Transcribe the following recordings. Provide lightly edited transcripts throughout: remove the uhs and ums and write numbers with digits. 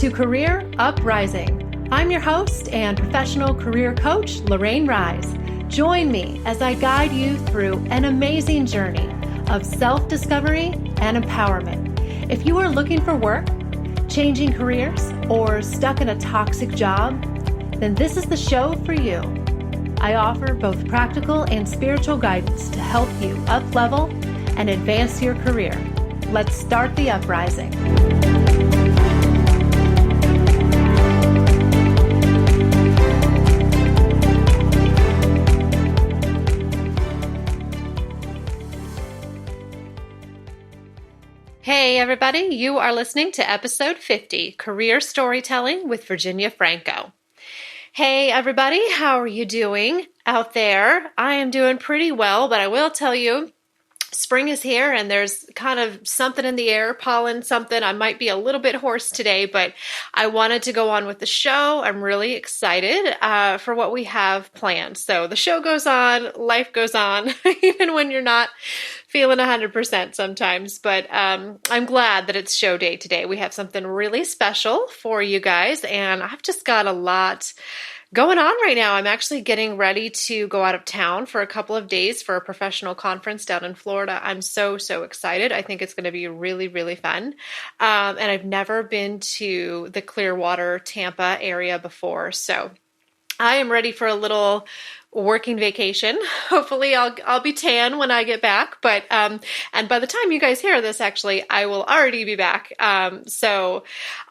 to Career Uprising. I'm your host and professional career coach, Lorraine Rise. Join me as I guide you through an amazing journey of self-discovery and empowerment. If you are looking for work, changing careers, or stuck in a toxic job, then this is the show for you. I offer both practical and spiritual guidance to help you up-level and advance your career. Let's start the uprising. Hey everybody, you are listening to episode 50, Career Storytelling with Virginia Franco. Hey everybody, how are you doing out there? I am doing pretty well, but I will tell you, spring is here and there's kind of something in the air, pollen, something. I might be a little bit hoarse today, but I wanted to go on with the show. I'm really excited for what we have planned. So the show goes on, life goes on, even when you're not feeling 100% sometimes, but I'm glad that it's show day today. We have something really special for you guys, and I've just got a lot going on right now. I'm actually getting ready to go out of town for a couple of days for a professional conference down in Florida. I'm so excited. I think it's going to be really, really fun. And I've never been to the Clearwater, Tampa area before, so I am ready for a little working vacation. Hopefully I'll be tan when I get back, but and by the time you guys hear this, actually, I will already be back. So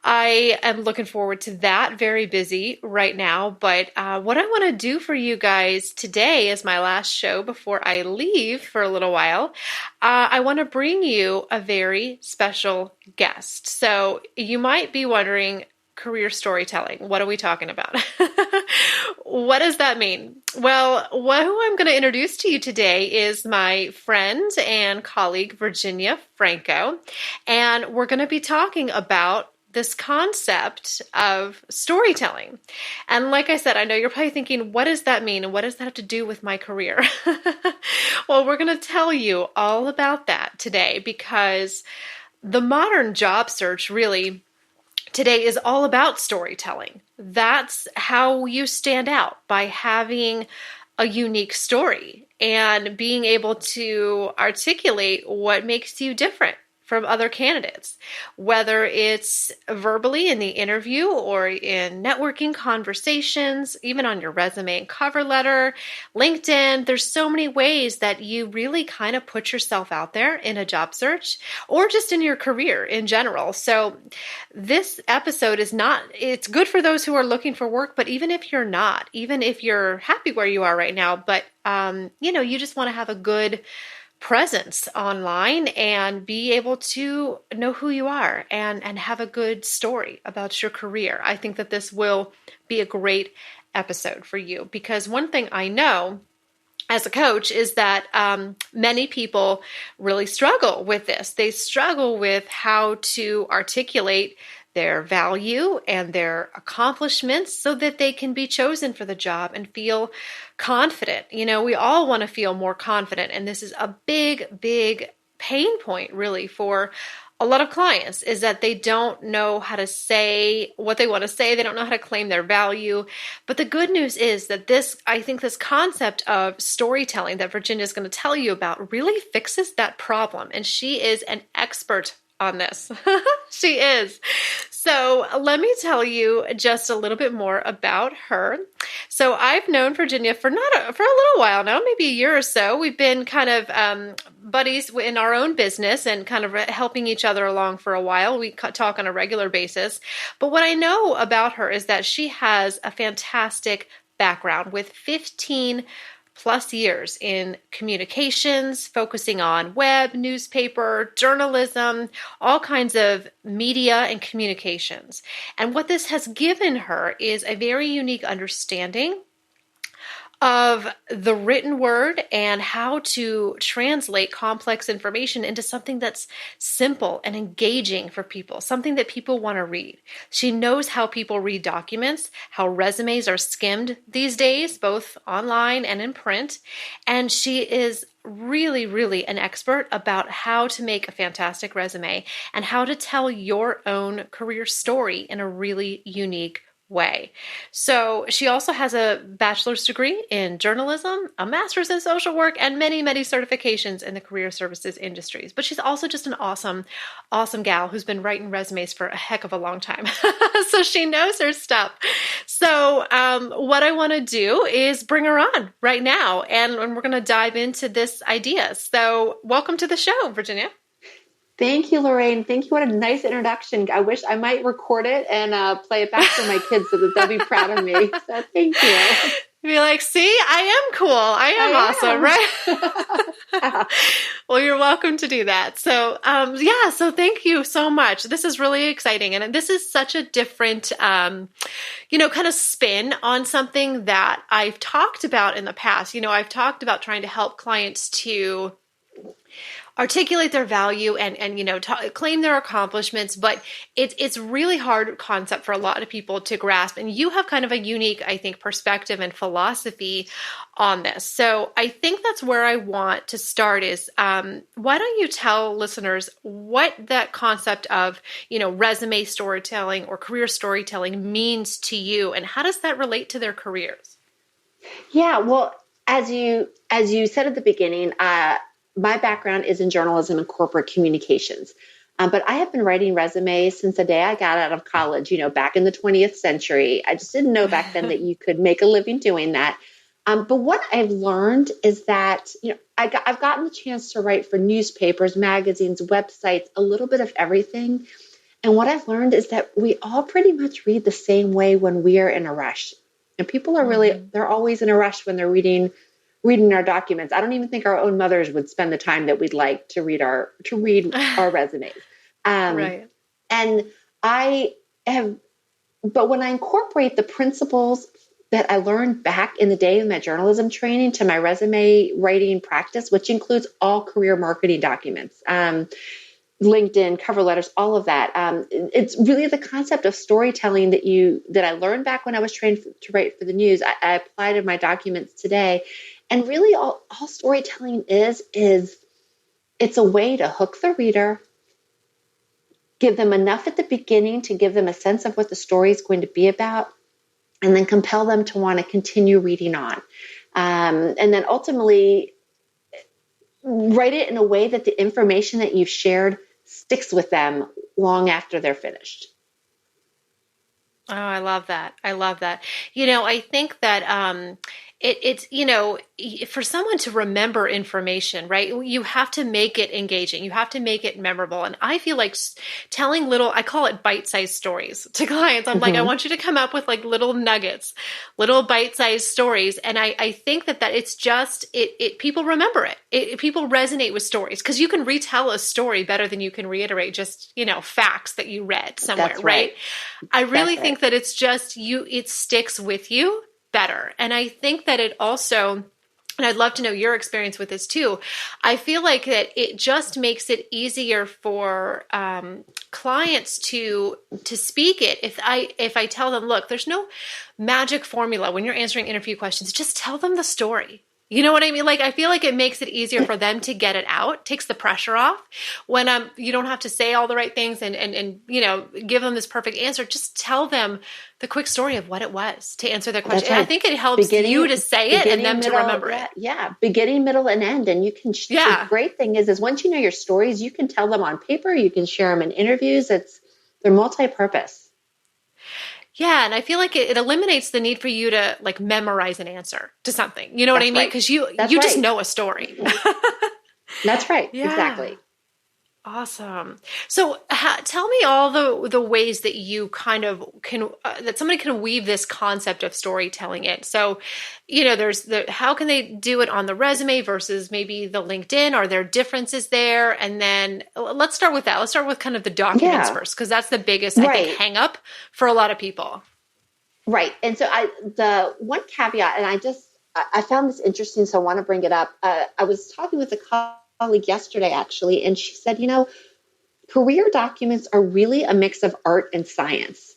I am looking forward to that. Very busy right now, but what I want to do for you guys today is my last show before I leave for a little while. I want to bring you a very special guest. So you might be wondering, career storytelling, what are we talking about? What does that mean? Well, who I'm going to introduce to you today is my friend and colleague, Virginia Franco, and we're going to be talking about this concept of storytelling. And like I said, I know you're probably thinking, what does that mean? And what does that have to do with my career? Well, we're going to tell you all about that today, because the modern job search really today is all about storytelling. That's how you stand out, by having a unique story and being able to articulate what makes you different from other candidates, whether it's verbally in the interview or in networking conversations, even on your resume and cover letter, LinkedIn. There's so many ways that you really kind of put yourself out there in a job search or just in your career in general. So this episode it's good for those who are looking for work, but even if you're not, even if you're happy where you are right now, but you just want to have a good presence online and be able to know who you are and have a good story about your career. I think that this will be a great episode for you, because one thing I know as a coach is that many people really struggle with this. They struggle with how to articulate their value and their accomplishments so that they can be chosen for the job and feel confident. We all want to feel more confident, and this is a big pain point really for a lot of clients, is that they don't know how to say what they want to say. They don't know how to claim their value. But the good news is that I think this concept of storytelling that Virginia is going to tell you about really fixes that problem. And she is an expert on this. She is. So let me tell you just a little bit more about her. So I've known Virginia for a little while now, maybe a year or so. We've been kind of buddies in our own business and kind of helping each other along for a while. We talk on a regular basis. But what I know about her is that she has a fantastic background with 15 plus years in communications, focusing on web, newspaper, journalism, all kinds of media and communications. And what this has given her is a very unique understanding of the written word and how to translate complex information into something that's simple and engaging for people, something that people want to read. She knows how people read documents, how resumes are skimmed these days, both online and in print. And she is really, really an expert about how to make a fantastic resume and how to tell your own career story in a really unique way. So she also has a bachelor's degree in journalism, a master's in social work, and many, many certifications in the career services industries. But she's also just an awesome, awesome gal who's been writing resumes for a heck of a long time. So she knows her stuff. So what I want to do is bring her on right now, and we're going to dive into this idea. So welcome to the show, Virginia. Thank you, Lorraine. Thank you. What a nice introduction. I wish I might record it and play it back for my kids so that they'll be proud of me. So thank you. Be like, see, I am cool. I am awesome, right? Well, you're welcome to do that. So, so thank you so much. This is really exciting. And this is such a different, kind of spin on something that I've talked about in the past. I've talked about trying to help clients to articulate their value and claim their accomplishments, but it's really hard concept for a lot of people to grasp. And you have kind of a unique, I think, perspective and philosophy on this. So I think that's where I want to start is, why don't you tell listeners what that concept of, resume storytelling or career storytelling means to you, and how does that relate to their careers? Yeah, well, as you said at the beginning, my background is in journalism and corporate communications, but I have been writing resumes since the day I got out of college, back in the 20th century. I just didn't know back then that you could make a living doing that. But what I've learned is that, I've gotten the chance to write for newspapers, magazines, websites, a little bit of everything. And what I've learned is that we all pretty much read the same way when we are in a rush. And people are they're always in a rush when they're reading our documents. I don't even think our own mothers would spend the time that we'd like to read our resumes. Right. And but when I incorporate the principles that I learned back in the day in my journalism training to my resume writing practice, which includes all career marketing documents, LinkedIn, cover letters, all of that. It's really the concept of storytelling that I learned back when I was trained to write for the news. I applied in my documents today. And really all storytelling is it's a way to hook the reader, give them enough at the beginning to give them a sense of what the story is going to be about, and then compel them to want to continue reading on. And then ultimately write it in a way that the information that you've shared sticks with them long after they're finished. Oh, I love that. I love that. I think that it's, for someone to remember information, right? You have to make it engaging. You have to make it memorable. And I feel like telling I call it bite-sized stories to clients. I'm like, I want you to come up with like little nuggets, little bite-sized stories. And I think that it's just, people remember it. People resonate with stories because you can retell a story better than you can reiterate just, facts that you read somewhere, right? I really think that it's just it sticks with you better. And I think that it also, and I'd love to know your experience with this too, I feel like that it just makes it easier for clients to speak it. If I tell them, look, there's no magic formula when you're answering interview questions, just tell them the story. You know what I mean? Like, I feel like it makes it easier for them to get it out, takes the pressure off when you don't have to say all the right things and give them this perfect answer. Just tell them the quick story of what it was to answer their question. Right. And I think it helps you to say it and them to remember it. Yeah. Beginning, middle, and end. And you can, the great thing is once you know your stories, you can tell them on paper, you can share them in interviews. They're multi-purpose. Yeah. And I feel like it eliminates the need for you to like memorize an answer to something. You know what I mean? Because you just know a story. That's right. Yeah. Exactly. Awesome. So tell me all the ways that you kind of can, that somebody can weave this concept of storytelling in. So, there's how can they do it on the resume versus maybe the LinkedIn? Are there differences there? And then let's start with that. Let's start with kind of the documents first, because that's the biggest, I think, hang up for a lot of people. Right. And so the one caveat, and I found this interesting, so I want to bring it up. I was talking with a colleague yesterday, actually, and she said, career documents are really a mix of art and science.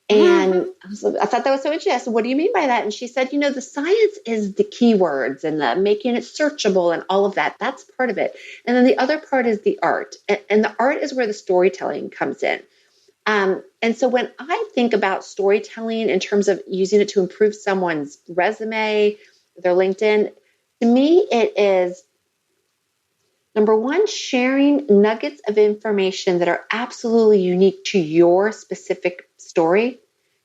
And I thought that was so interesting. I said, what do you mean by that? And she said, the science is the keywords and the making it searchable and all of that. That's part of it. And then the other part is the art. And the art is where the storytelling comes in. And so when I think about storytelling in terms of using it to improve someone's resume, their LinkedIn, to me, it is number one, sharing nuggets of information that are absolutely unique to your specific story,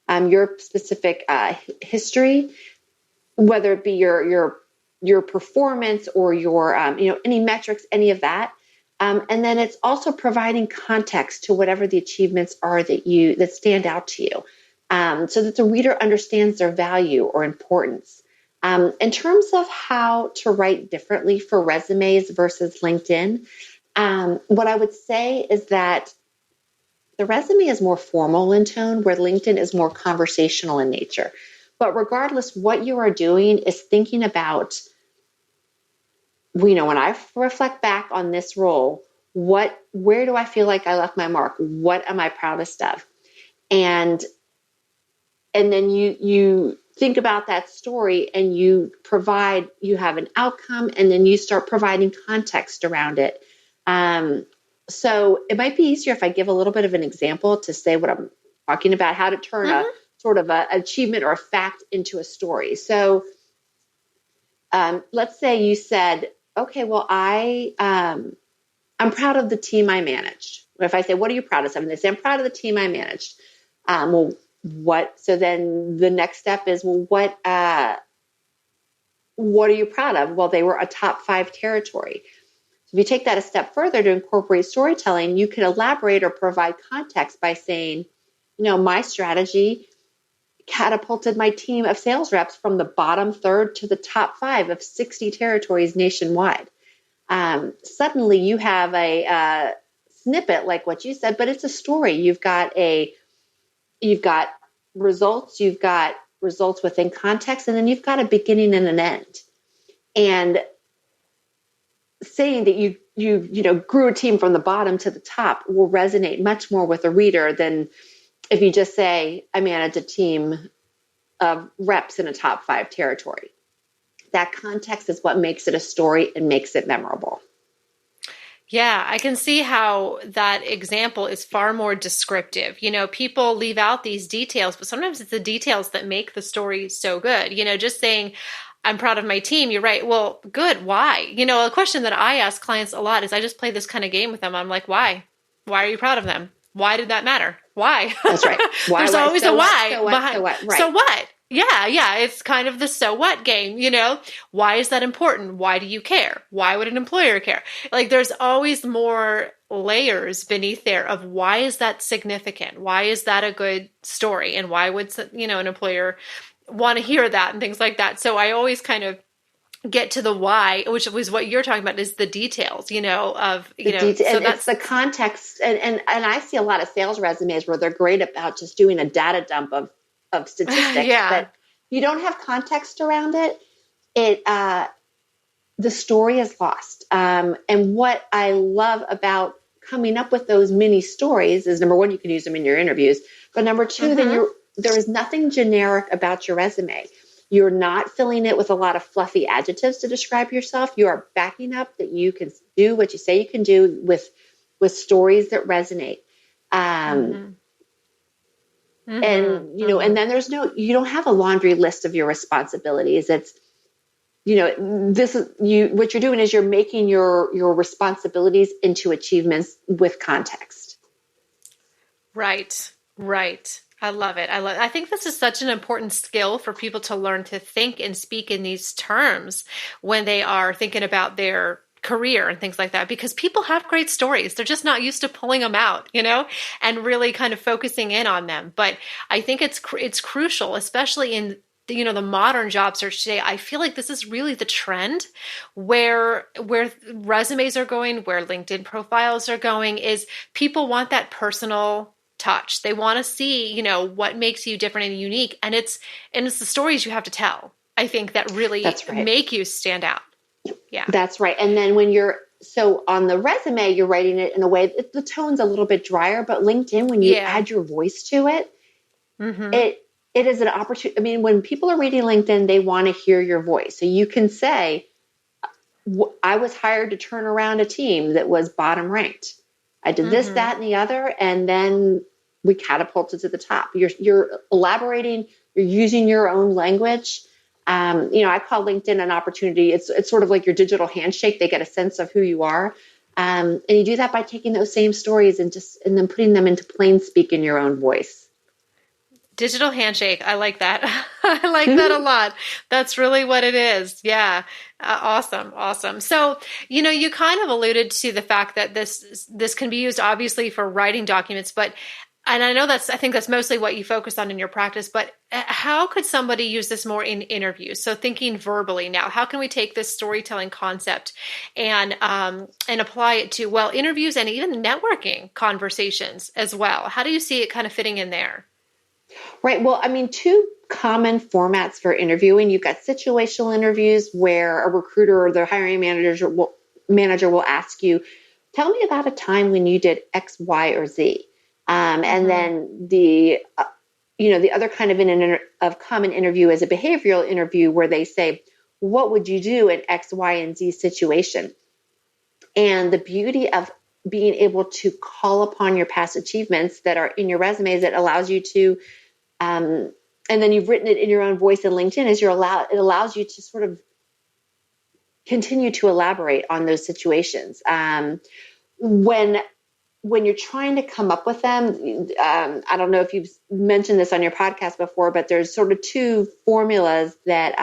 your specific history, whether it be your performance or your any metrics, any of that. And then it's also providing context to whatever the achievements are that stand out to you, so that the reader understands their value or importance. In terms of how to write differently for resumes versus LinkedIn, what I would say is that the resume is more formal in tone, where LinkedIn is more conversational in nature. But regardless, what you are doing is thinking about, when I reflect back on this role, where do I feel like I left my mark? What am I proudest of? And then you think about that story and you have an outcome, and then you start providing context around it. So it might be easier if I give a little bit of an example to say what I'm talking about, how to turn a sort of an achievement or a fact into a story. So let's say you said, okay, well, I'm proud of the team I managed. If I say, what are you proudest of? And they say, I'm proud of the team I managed. Well, so then the next step is, well, what are you proud of? Well, they were a top 5 territory. So if you take that a step further to incorporate storytelling, you can elaborate or provide context by saying, my strategy catapulted my team of sales reps from the bottom third to the top 5 of 60 territories nationwide. Suddenly you have a snippet like what you said, but it's a story. You've got results, you've got results within context, and then you've got a beginning and an end. And saying that you grew a team from the bottom to the top will resonate much more with a reader than if you just say, I manage a team of reps in a top 5 territory. That context is what makes it a story and makes it memorable. Yeah, I can see how that example is far more descriptive. People leave out these details, but sometimes it's the details that make the story so good. Just saying, I'm proud of my team. You're right. Well, good. Why? A question that I ask clients a lot is, I just play this kind of game with them. I'm like, why? Why are you proud of them? Why did that matter? Why? That's right. Why? There's always a why. So what? So what? Right. So what? Yeah. It's kind of the so what game, Why is that important? Why do you care? Why would an employer care? Like, there's always more layers beneath there of why is that significant? Why is that a good story? And why would, an employer want to hear that and things like that? So I always kind of get to the why, which was what you're talking about, is the details, of, so it's the context. And I see a lot of sales resumes where they're great about just doing a data dump of statistics, but you don't have context around it. The story is lost. And what I love about coming up with those mini stories is, number one, you can use them in your interviews, but number two, then there is nothing generic about your resume. You're not filling it with a lot of fluffy adjectives to describe yourself. You are backing up that you can do what you say you can do with stories that resonate. And and then you don't have a laundry list of your responsibilities. It's, what you're doing is you're making your responsibilities into achievements with context. Right. I love it. I think this is such an important skill for people to learn to think and speak in these terms when they are thinking about their career and things like that, because people have great stories. They're just not used to pulling them out, and really kind of focusing in on them. But I think it's crucial, especially in the modern job search today. I feel like this is really the trend where resumes are going, where LinkedIn profiles are going, is people want that personal touch. They want to see, what makes you different and unique. And it's the stories you have to tell. I think, that really That's right. make you stand out. Yeah. That's right. And then when you're so on the resume, you're writing it in a way the tone's a little bit drier, but LinkedIn, when you Yeah. add your voice to it, Mm-hmm. it is an opportunity. I mean, when people are reading LinkedIn, they want to hear your voice. So you can say, I was hired to turn around a team that was bottom ranked. I did this, Mm-hmm. that, and the other, and then we catapulted to the top. You're elaborating. You're using your own language. I call LinkedIn an opportunity. It's sort of like your digital handshake. They get a sense of who you are, and you do that by taking those same stories and then putting them into plain speak in your own voice. Digital handshake. I like that. I like that a lot. That's really what it is. Yeah. Awesome. Awesome. So, you kind of alluded to the fact that this can be used obviously for writing documents, but and I think that's mostly what you focus on in your practice, but how could somebody use this more in interviews? So thinking verbally now, how can we take this storytelling concept and apply it to, well, interviews and even networking conversations as well? How do you see it kind of fitting in there? Right. Well, I mean, two common formats for interviewing. You've got situational interviews where a recruiter or the hiring manager will ask you, tell me about a time when you did X, Y, or Z. And Mm-hmm. then the other kind of common interview is a behavioral interview where they say, what would you do in X, Y, and Z situation? And the beauty of being able to call upon your past achievements that are in your resumes, that allows you to um, and then you've written it in your own voice in LinkedIn, it allows you to sort of continue to elaborate on those situations. When you're trying to come up with them, I don't know if you've mentioned this on your podcast before, but there's sort of two formulas that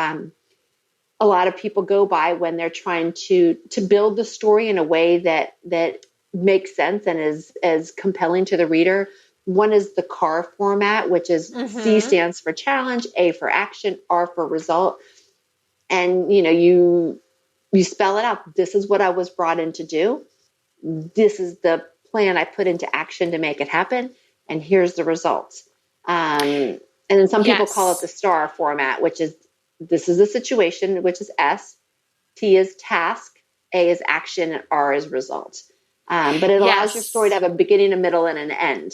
a lot of people go by when they're trying to build the story in a way that makes sense and is as compelling to the reader. One is the CAR format, which is C Mm-hmm. stands for challenge, A for action, R for result. And you spell it out. This is what I was brought in to do. This is the plan I put into action to make it happen. And here's the results. And then some people call it the Yes. STAR format, which is this is the situation, which is S. T is task, A is action, and R is result. But it allows your story to Yes. have a beginning, a middle, and an end.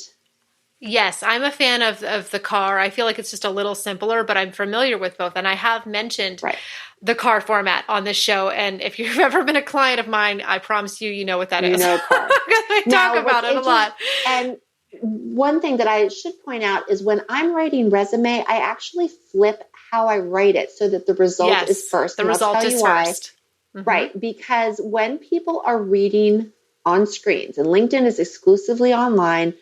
Yes, I'm a fan of the car. I feel like it's just a little simpler, but I'm familiar with both. And I have mentioned Right. the car format on this show. And if you've ever been a client of mine, I promise you, you know what that You is. know, CAR. Because I talk Now, what's about it a interesting, lot. and one thing that I should point out is when I'm writing resume, I actually flip how I write it so that the result is Yes, first. the And I'll result tell is you why. first. Hmm. Right. Because when people are reading on screens, and LinkedIn is exclusively online,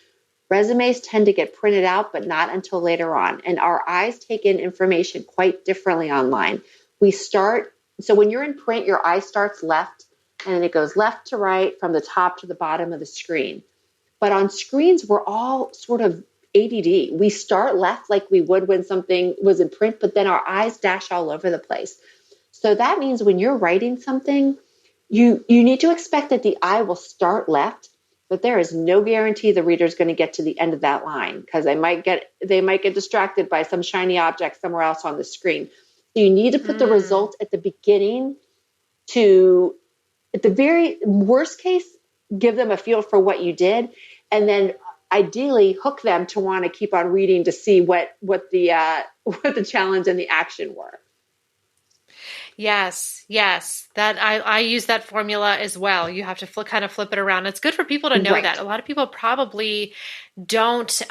resumes tend to get printed out, but not until later on. And our eyes take in information quite differently online. So when you're in print, your eye starts left and then it goes left to right from the top to the bottom of the screen. But on screens, we're all sort of ADD. We start left like we would when something was in print, but then our eyes dash all over the place. So that means when you're writing something, you need to expect that the eye will start left, but there is no guarantee the reader is going to get to the end of that line because they might get distracted by some shiny object somewhere else on the screen. So you need to put the Mm. result at the beginning to, at the very worst case, give them a feel for what you did, and then ideally hook them to want to keep on reading to see what the what the challenge and the action were. Yes, yes. That I use that formula as well. You have to kind of flip it around. It's good for people to know that. Right. A lot of people probably don't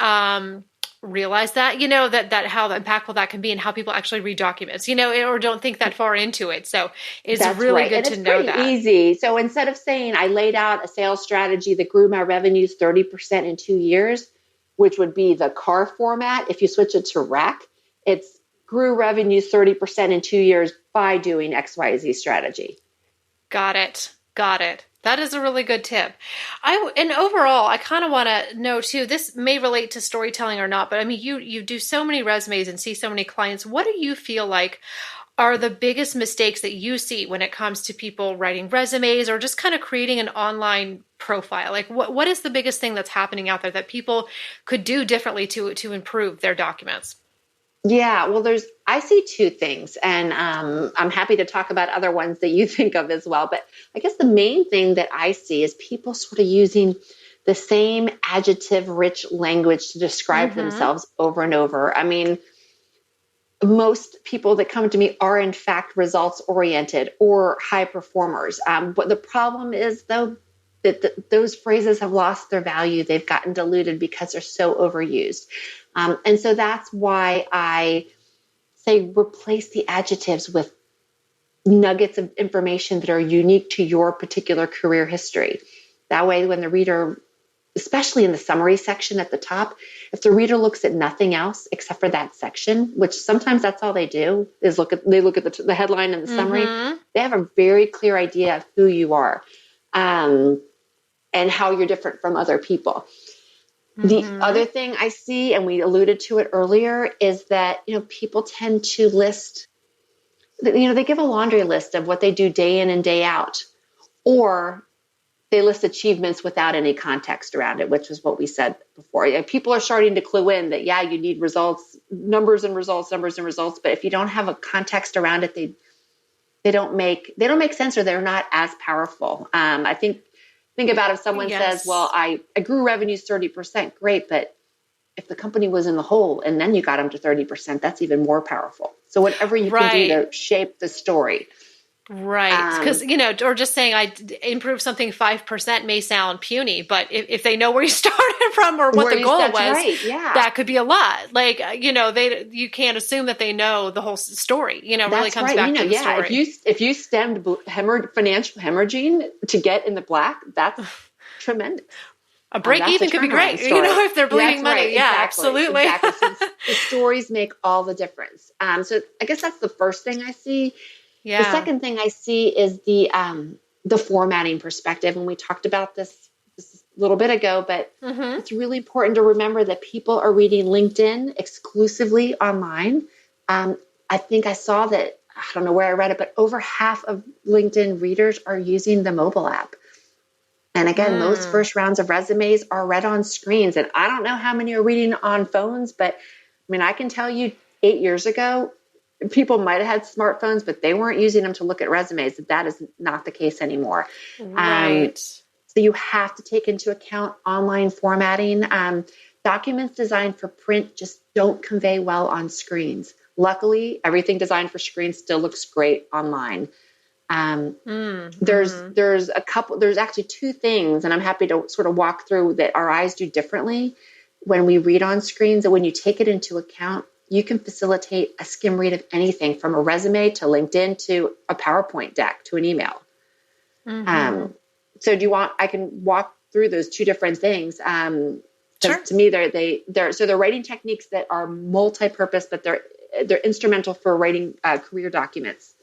realize that, that how impactful that can be and how people actually read documents, or don't think that far into it. So it's That's really right. good And to it's know pretty that. easy. So instead of saying I laid out a sales strategy that grew my revenues 30% in 2 years, which would be the CAR format, if you switch it to RAC, it's grew revenues 30% in 2 years by doing XYZ strategy. Got it. Got it. That is a really good tip. And overall, I kind of want to know too. This may relate to storytelling or not, but I mean, you do so many resumes and see so many clients. What do you feel like are the biggest mistakes that you see when it comes to people writing resumes or just kind of creating an online profile? Like, what is the biggest thing that's happening out there that people could do differently to improve their documents? Yeah, well, I see two things, and I'm happy to talk about other ones that you think of as well. But I guess the main thing that I see is people sort of using the same adjective rich language to describe Mm-hmm. themselves over and over. I mean, most people that come to me are in fact results oriented or high performers. But the problem is, though, that those phrases have lost their value. They've gotten diluted because they're so overused. And so that's why I say replace the adjectives with nuggets of information that are unique to your particular career history. That way, when the reader, especially in the summary section at the top, if the reader looks at nothing else except for that section, which sometimes that's all they do, is look at the headline and the summary, Mm-hmm. they have a very clear idea of who you are, um, and how you're different from other people. The Mm-hmm. other thing I see, and we alluded to it earlier, is that people tend to list, they give a laundry list of what they do day in and day out, or they list achievements without any context around it, which is what we said before. People are starting to clue in that, yeah, you need results, numbers and results, numbers and results. But if you don't have a context around it, they don't make sense, or they're not as powerful. I think about if someone says, well, Yes. I grew revenues 30%, great. But if the company was in the hole and then you got them to 30%, that's even more powerful. So whatever you can do Right. to shape the story. Right. Because, Um, or just saying improve something 5% may sound puny, but if they know where you started from or what where the you, goal that's was, right. Yeah. that could be a lot. Like, you can't assume that they know the whole story. It really That's comes right. back to the Yeah. story. If you stemmed financial hemorrhaging to get in the black, that's tremendous. A break That's a even could be turnaround great, story. if they're bleeding That's right. money. Yeah, Exactly. absolutely. Exactly. So the stories make all the difference. So I guess that's the first thing I see. The Yeah. second thing I see is the formatting perspective, and we talked about this a little bit ago, but Mm-hmm. it's really important to remember that people are reading LinkedIn exclusively online. I think I saw that, I don't know where I read it, but over half of LinkedIn readers are using the mobile app. And again, most Mm. first rounds of resumes are read on screens. And I don't know how many are reading on phones, but I mean, I can tell you 8 years ago, people might have had smartphones, but they weren't using them to look at resumes. That is not the case anymore. Um, Right. so you have to take into account online formatting. Documents designed for print just don't convey well on screens. Luckily, everything designed for screens still looks great online. Um, Mm-hmm. there's actually two things, and I'm happy to sort of walk through, that our eyes do differently when we read on screens. And when you take it into account, you can facilitate a skim read of anything from a resume to LinkedIn to a PowerPoint deck to an email. Mm-hmm. Um, so I can walk through those two different things. Because Sure. to me, they're writing techniques that are multi-purpose, but they're instrumental for writing career documents.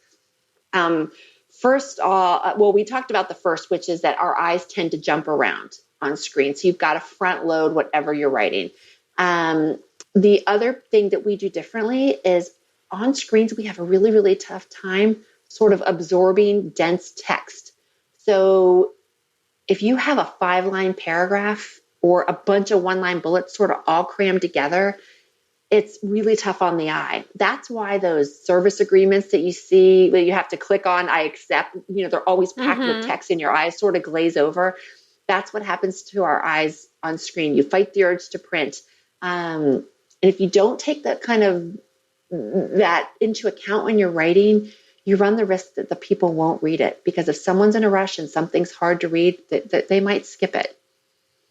Um, First, well, we talked about the first, which is that our eyes tend to jump around on screen. So you've got to front load whatever you're writing. Um, the other thing that we do differently is on screens, we have a really, really tough time sort of absorbing dense text. So if you have a 5-line paragraph or a bunch of 1-line bullets sort of all crammed together, it's really tough on the eye. That's why those service agreements that you see that you have to click on, I accept, they're always packed with Mm-hmm. text and your eyes sort of glaze over. That's what happens to our eyes on screen. You fight the urge to print. And if you don't take that into account when you're writing, you run the risk that the people won't read it, because if someone's in a rush and something's hard to read, that they might skip it.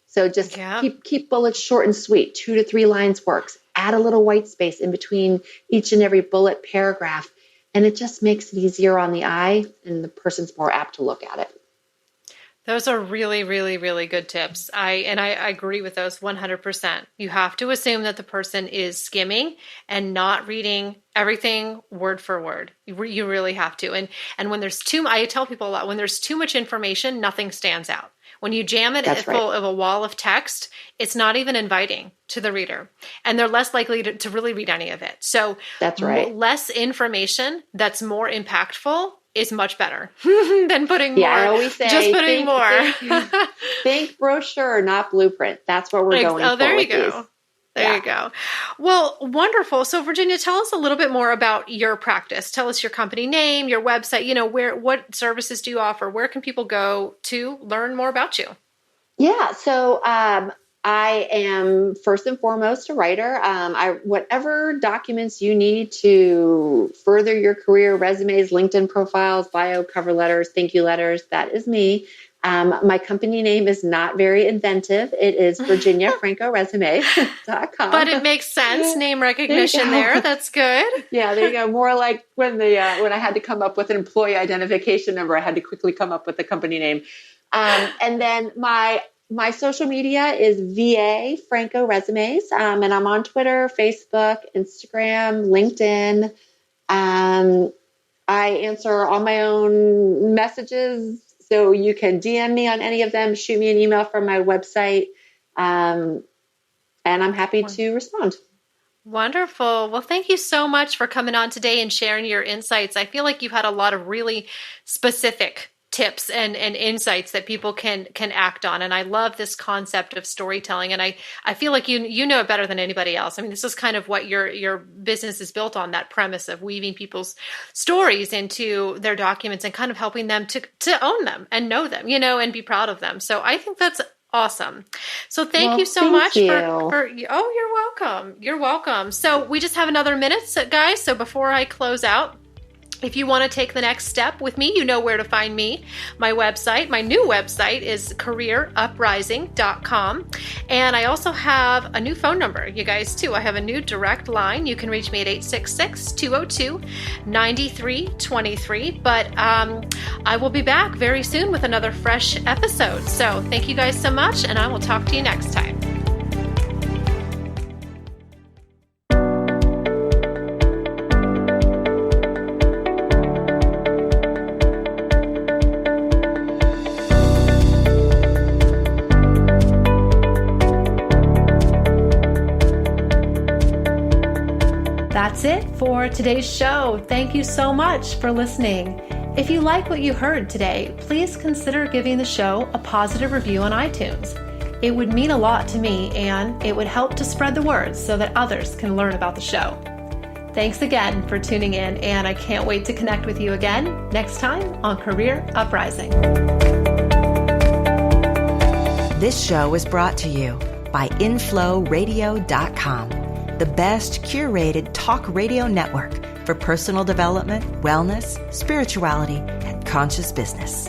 So just Yeah. keep bullets short and sweet. 2 to 3 lines works. Add a little white space in between each and every bullet paragraph, and it just makes it easier on the eye, and the person's more apt to look at it. Those are really, really, really good tips. I agree with those 100%. You have to assume that the person is skimming and not reading everything word for word. You really have to. And when I tell people a lot, when there's too much information, nothing stands out. When you jam it That's right. full of a wall of text, it's not even inviting to the reader, and they're less likely to really read any of it. So That's right. less information that's more impactful is much better than Yeah, I always just say putting more. think brochure, not blueprint. That's what we're going Oh, for there you with these. go. There you go. Well, wonderful. So Virginia, tell us a little bit more about your practice. Tell us your company name, your website, what services do you offer? Where can people go to learn more about you? Yeah. So, I am first and foremost a writer. Whatever documents you need to further your career, resumes, LinkedIn profiles, bio, cover letters, thank you letters, that is me. My company name is not very inventive. It is VirginiaFrancoResume.com. But it makes sense. Name recognition there. That's good. Yeah, there you go. More like when when I had to come up with an employee identification number, I had to quickly come up with the company name. And then my social media is VA Franco Resumes, and I'm on Twitter, Facebook, Instagram, LinkedIn. I answer all my own messages, so you can DM me on any of them, shoot me an email from my website, and I'm happy to respond. Wonderful. Well, thank you so much for coming on today and sharing your insights. I feel like you've had a lot of really specific tips and insights that people can act on. And I love this concept of storytelling. And I feel like you know it better than anybody else. I mean, this is kind of what your business is built on, that premise of weaving people's stories into their documents and kind of helping them to own them and know them, and be proud of them. So I think that's awesome. So thank you so much for you're welcome. You're welcome. So we just have another minute, guys. So before I close out, if you want to take the next step with me, you know where to find me. My new website is careeruprising.com. And I also have a new phone number, you guys, too. I have a new direct line. You can reach me at 866-202-9323. But I will be back very soon with another fresh episode. So thank you guys so much, and I will talk to you next time. That's it for today's show. Thank you so much for listening. If you like what you heard today, please consider giving the show a positive review on iTunes. It would mean a lot to me, and it would help to spread the word so that others can learn about the show. Thanks again for tuning in, and I can't wait to connect with you again next time on Career Uprising. This show was brought to you by InflowRadio.com, the best curated talk radio network for personal development, wellness, spirituality, and conscious business.